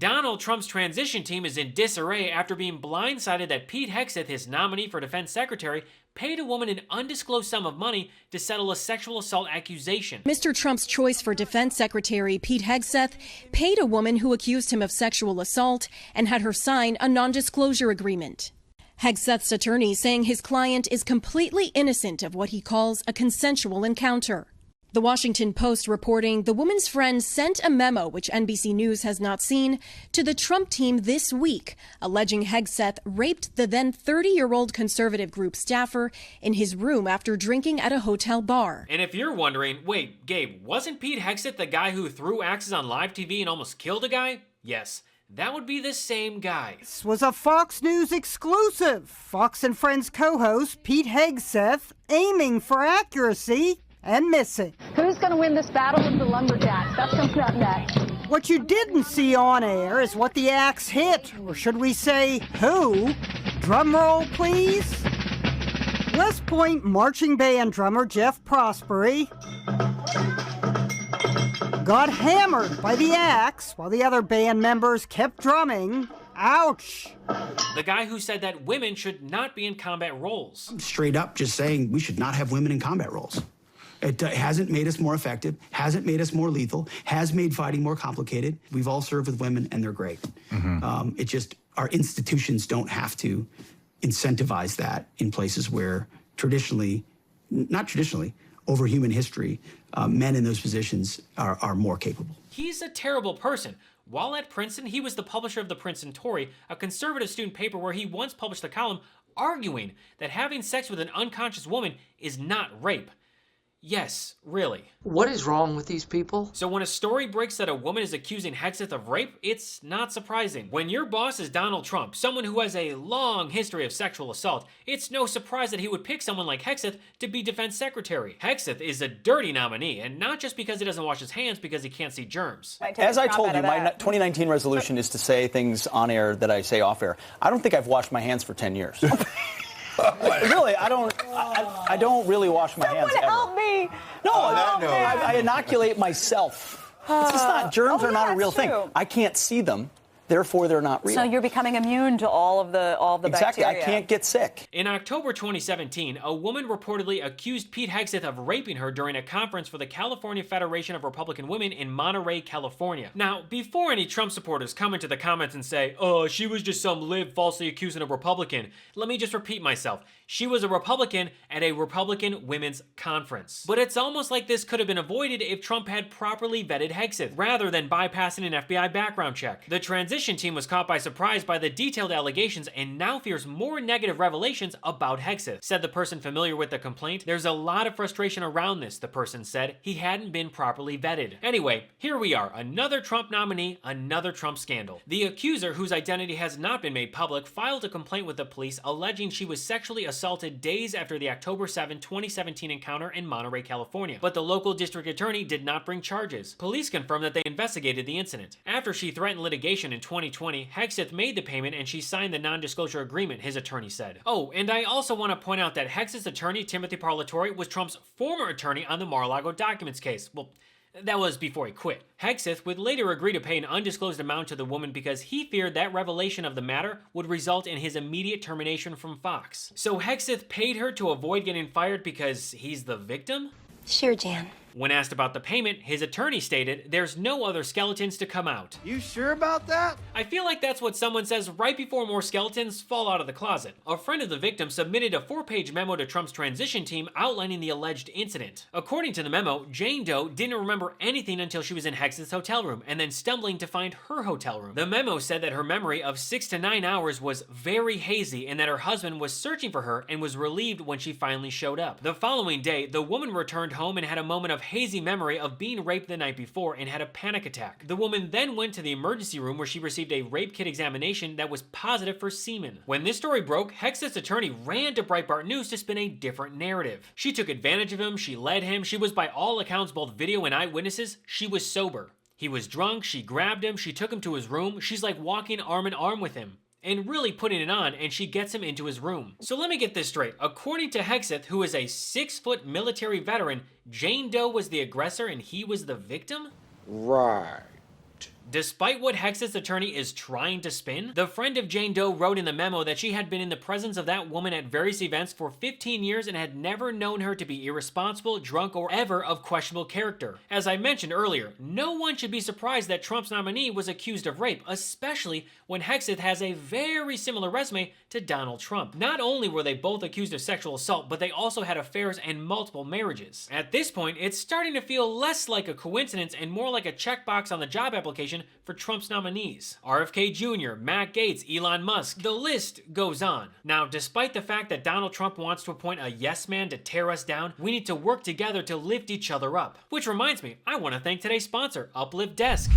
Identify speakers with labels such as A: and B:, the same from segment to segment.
A: Donald Trump's transition team is in disarray after being blindsided that Pete Hegseth, his nominee for defense secretary, paid a woman an undisclosed sum of money to settle a sexual assault accusation.
B: Mr. Trump's choice for defense secretary, Pete Hegseth, paid a woman who accused him of sexual assault and had her sign a non-disclosure agreement. Hegseth's attorney saying his client is completely innocent of what he calls a consensual encounter. The Washington Post reporting the woman's friend sent a memo, which NBC News has not seen, to the Trump team this week, alleging Hegseth raped the then 30-year-old conservative group staffer in his room after drinking at a hotel bar.
A: And if you're wondering, wait, Gabe, wasn't Pete Hegseth the guy who threw axes on live TV and almost killed a guy? Yes. That would be the same guy.
C: This was a Fox News exclusive. Fox and Friends co-host Pete Hegseth aiming for accuracy and missing.
D: Who's going to win this battle with the lumberjacks? That's coming up next.
C: What you didn't see on air is what the axe hit, or should we say who? Drum roll, please. West Point marching band drummer Jeff Prosperi got hammered by the axe while the other band members kept drumming. Ouch.
A: The guy who said that women should not be in combat roles.
E: I'm straight up just saying we should not have women in combat roles. It hasn't made us more effective, hasn't made us more lethal, has made fighting more complicated. We've all served with women, and they're great. It just, our institutions don't have to incentivize that in places where traditionally, not traditionally, over human history, men in those positions are more capable.
A: He's a terrible person. While at Princeton, he was the publisher of the Princeton Tory, a conservative student paper where he once published a column arguing that having sex with an unconscious woman is not rape. Yes, really.
F: What is wrong with these people?
A: So when a story breaks that a woman is accusing Hegseth of rape, it's not surprising. When your boss is Donald Trump, someone who has a long history of sexual assault, it's no surprise that he would pick someone like Hegseth to be defense secretary. Hegseth is a dirty nominee, and not just because he doesn't wash his hands, because he can't see germs.
G: As I told you, my 2019 resolution is to say things on air that I say off air. I don't think I've washed my hands for 10 years. Really, I don't really wash my hands ever.
D: Help me!
G: No, I inoculate myself. It's just not, germs are not a real thing. I can't see them. Therefore, they're not real.
D: So you're becoming immune to all of the
G: exactly.
D: bacteria.
G: I can't get sick.
A: In October 2017, a woman reportedly accused Pete Hegseth of raping her during a conference for the California Federation of Republican Women in Monterey, California. Now, before any Trump supporters come into the comments and say, oh, she was just some lib falsely accusing a Republican, let me just repeat myself. She was a Republican at a Republican women's conference. But it's almost like this could have been avoided if Trump had properly vetted Hegseth, rather than bypassing an FBI background check. The transition team was caught by surprise by the detailed allegations and now fears more negative revelations about Hegseth. Said the person familiar with the complaint, there's a lot of frustration around this, the person said. He hadn't been properly vetted. Anyway, here we are, another Trump nominee, another Trump scandal. The accuser, whose identity has not been made public, filed a complaint with the police alleging she was sexually assaulted days after the October 7, 2017 encounter in Monterey, California. But the local district attorney did not bring charges. Police confirmed that they investigated the incident. After she threatened litigation in 2020, Hegseth made the payment and she signed the non-disclosure agreement, his attorney said. Oh, and I also want to point out that Hegseth's attorney, Timothy Parlatore, was Trump's former attorney on the Mar-a-Lago documents case. Well, that was before he quit. Hegseth would later agree to pay an undisclosed amount to the woman because he feared that revelation of the matter would result in his immediate termination from Fox. So Hegseth paid her to avoid getting fired because he's the victim?
H: Sure, Jan.
A: When asked about the payment, his attorney stated, there's no other skeletons to come out.
C: You sure about that?
A: I feel like that's what someone says right before more skeletons fall out of the closet. A friend of the victim submitted a 4-page memo to Trump's transition team outlining the alleged incident. According to the memo, Jane Doe didn't remember anything until she was in Hegseth's hotel room and then stumbling to find her hotel room. The memo said that her memory of 6 to 9 hours was very hazy and that her husband was searching for her and was relieved when she finally showed up. The following day, the woman returned home and had a moment of hazy memory of being raped the night before and had a panic attack. The woman then went to the emergency room where she received a rape kit examination that was positive for semen. When this story broke, Hegseth's attorney ran to Breitbart News to spin a different narrative. She took advantage of him, she led him, she was by all accounts both video and eyewitnesses, she was sober. He was drunk, she grabbed him, she took him to his room, she's like walking arm in arm with him. And really putting it on, and she gets him into his room. So let me get this straight. According to Hegseth, who is a 6-foot military veteran, Jane Doe was the aggressor and he was the victim?
I: Right.
A: Despite what Hegseth's attorney is trying to spin, the friend of Jane Doe wrote in the memo that she had been in the presence of that woman at various events for 15 years and had never known her to be irresponsible, drunk, or ever of questionable character. As I mentioned earlier, no one should be surprised that Trump's nominee was accused of rape, especially when Hegseth has a very similar resume to Donald Trump. Not only were they both accused of sexual assault, but they also had affairs and multiple marriages. At this point, it's starting to feel less like a coincidence and more like a checkbox on the job application for Trump's nominees. RFK Jr., Matt Gaetz, Elon Musk, the list goes on. Now, despite the fact that Donald Trump wants to appoint a yes man to tear us down, we need to work together to lift each other up. Which reminds me, I want to thank today's sponsor, Uplift Desk.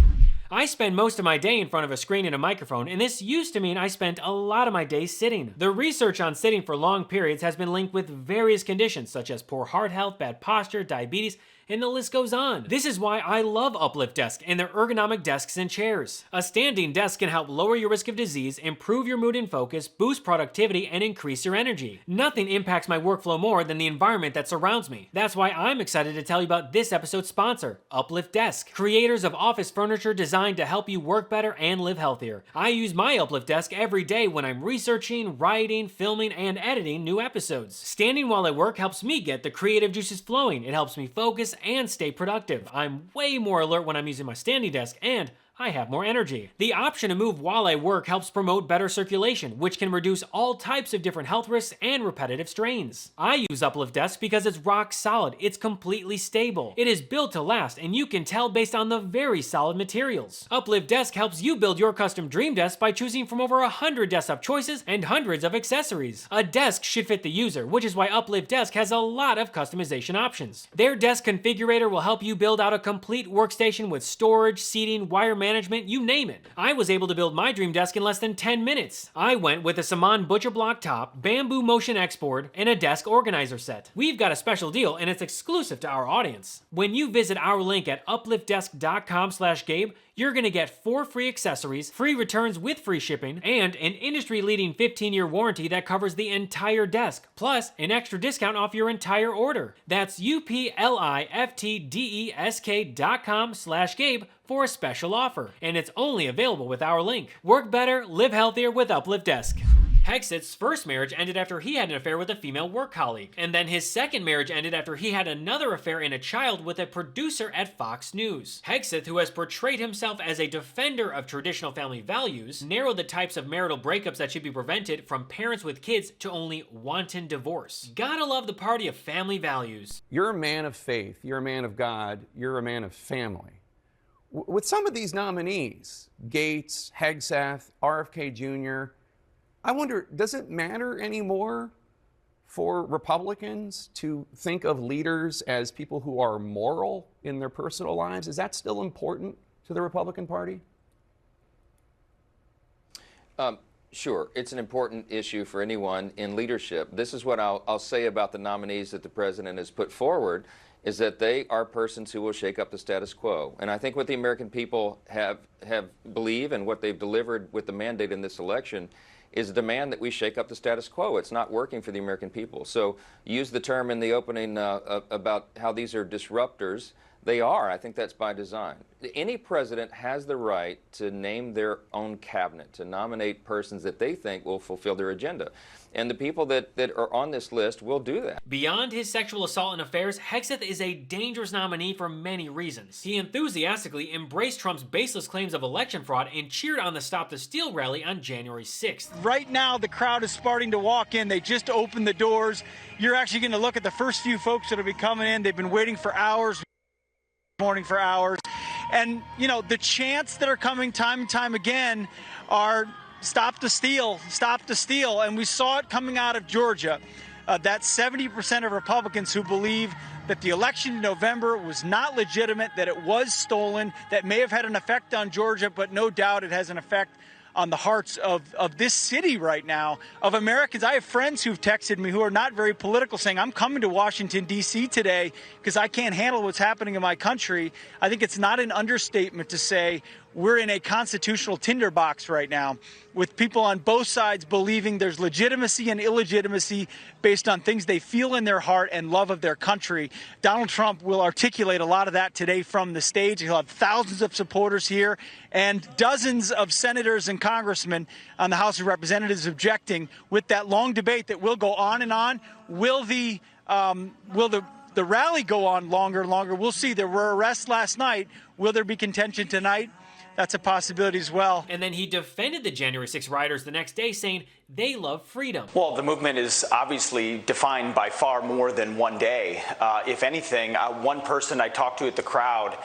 A: I spend most of my day in front of a screen and a microphone, and this used to mean I spent a lot of my days sitting. The research on sitting for long periods has been linked with various conditions such as poor heart health, bad posture, diabetes, and the list goes on. This is why I love Uplift Desk and their ergonomic desks and chairs. A standing desk can help lower your risk of disease, improve your mood and focus, boost productivity, and increase your energy. Nothing impacts my workflow more than the environment that surrounds me. That's why I'm excited to tell you about this episode's sponsor, Uplift Desk, creators of office furniture designed to help you work better and live healthier. I use my Uplift Desk every day when I'm researching, writing, filming, and editing new episodes. Standing while I work helps me get the creative juices flowing. It helps me focus and stay productive. I'm way more alert when I'm using my standing desk, and I have more energy. The option to move while I work helps promote better circulation, which can reduce all types of different health risks and repetitive strains. I use Uplift Desk because it's rock solid, it's completely stable. It is built to last, and you can tell based on the very solid materials. Uplift Desk helps you build your custom dream desk by choosing from over 100 desktop choices and hundreds of accessories. A desk should fit the user, which is why Uplift Desk has a lot of customization options. Their desk configurator will help you build out a complete workstation with storage, seating, wire management, you name it. I was able to build my dream desk in less than 10 minutes. I went with a Saman butcher block top, bamboo motion X-board, and a desk organizer set. We've got a special deal and it's exclusive to our audience. When you visit our link at upliftdesk.com/Gabe, you're gonna get 4 free accessories, free returns with free shipping, and an industry-leading 15-year warranty that covers the entire desk, plus an extra discount off your entire order. That's upliftdesk.com/Gabe for a special offer, and it's only available with our link. Work better, live healthier with Uplift Desk. Hegseth's first marriage ended after he had an affair with a female work colleague, and then his second marriage ended after he had another affair and a child with a producer at Fox News. Hegseth, who has portrayed himself as a defender of traditional family values, narrowed the types of marital breakups that should be prevented from parents with kids to only wanton divorce. Gotta love the party of family values.
H: You're a man of faith, you're a man of God, you're a man of family. With some of these nominees, Gaetz, Hegseth, RFK Jr., I wonder, does it matter anymore for Republicans to think of leaders as people who are moral in their personal lives? Is that still important to the Republican Party?
I: Sure, it's an important issue for anyone in leadership. This is what I'll say about the nominees that the president has put forward, is that they are persons who will shake up the status quo. And I think what the American people have believe and what they've delivered with the mandate in this election is a demand that we shake up the status quo. It's not working for the American people. So use the term in the opening about how these are disruptors. They are. I think that's by design. Any president has the right to name their own cabinet, to nominate persons that they think will fulfill their agenda. And the people that are on this list will do that.
A: Beyond his sexual assault and affairs, Hegseth is a dangerous nominee for many reasons. He enthusiastically embraced Trump's baseless claims of election fraud and cheered on the Stop the Steal rally on January 6th.
J: Right now, the crowd is starting to walk in. They just opened the doors. You're actually going to look at the first few folks that will be coming in. They've been waiting for hours, morning for hours. And, you know, the chants that are coming time and time again are stop the steal, stop the steal. And we saw it coming out of Georgia, that 70% of Republicans who believe that the election in November was not legitimate, that it was stolen, that may have had an effect on Georgia, but no doubt it has an effect on the hearts of this city right now, of Americans. I have friends who've texted me who are not very political saying, I'm coming to Washington, D.C. today because I can't handle what's happening in my country. I think it's not an understatement to say we're in a constitutional tinderbox right now with people on both sides believing there's legitimacy and illegitimacy based on things they feel in their heart and love of their country. Donald Trump will articulate a lot of that today from the stage. He'll have thousands of supporters here and dozens of senators and congressmen on the House of Representatives objecting with that long debate that will go on and on. Will the rally go on longer and longer? We'll see. There were arrests last night. Will there be contention tonight? That's a possibility as well.
A: And then he defended the January 6 rioters the next day, saying they love freedom.
G: Well, the movement is obviously defined by far more than one day. If anything, one person I talked to at the crowd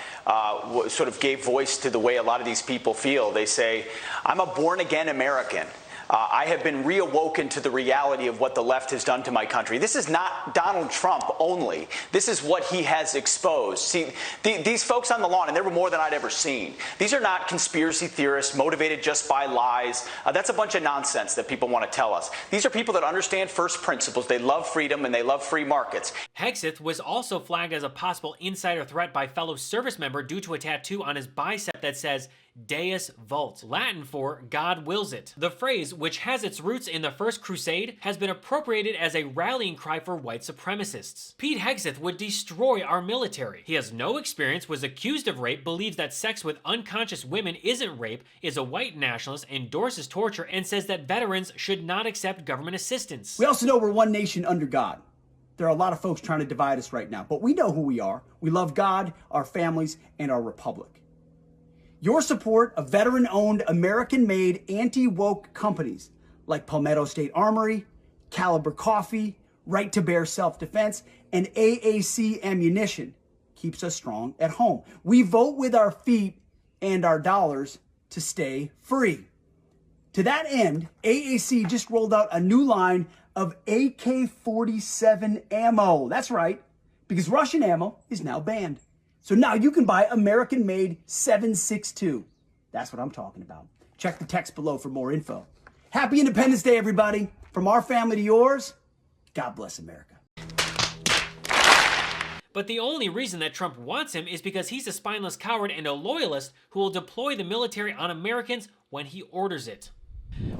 G: sort of gave voice to the way a lot of these people feel. They say, I'm a born-again American. I have been reawoken to the reality of what the left has done to my country. This is not Donald Trump only. This is what he has exposed. See, these folks on the lawn, and there were more than I'd ever seen, these are not conspiracy theorists motivated just by lies. That's a bunch of nonsense that people want to tell us. These are people that understand first principles. They love freedom and they love free markets.
A: Hegseth was also flagged as a possible insider threat by fellow service member due to a tattoo on his bicep that says Deus Vult, Latin for God wills it. The phrase, which has its roots in the First Crusade, has been appropriated as a rallying cry for white supremacists. Pete Hegseth would destroy our military. He has no experience, was accused of rape, believes that sex with unconscious women isn't rape, is a white nationalist, endorses torture, and says that veterans should not accept government assistance.
E: We also know we're one nation under God. There are a lot of folks trying to divide us right now, but we know who we are. We love God, our families, and our republic. Your support of veteran-owned, American-made, anti-woke companies like Palmetto State Armory, Caliber Coffee, Right to Bear Self-Defense, and AAC Ammunition keeps us strong at home. We vote with our feet and our dollars to stay free. To that end, AAC just rolled out a new line of AK-47 ammo. That's right, because Russian ammo is now banned. So now you can buy American-made 7.62. That's what I'm talking about. Check the text below for more info. Happy Independence Day, everybody. From our family to yours, God bless America.
A: But the only reason that Trump wants him is because he's a spineless coward and a loyalist who will deploy the military on Americans when he orders it.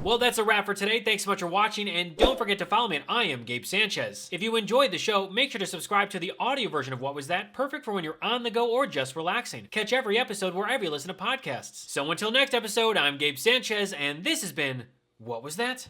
A: Well, that's a wrap for today. Thanks so much for watching, and don't forget to follow me at I Am Gabe Sanchez. If you enjoyed the show, make sure to subscribe to the audio version of What Was That, perfect for when you're on the go or just relaxing. Catch every episode wherever you listen to podcasts. So until next episode, I'm Gabe Sanchez, and this has been What Was That?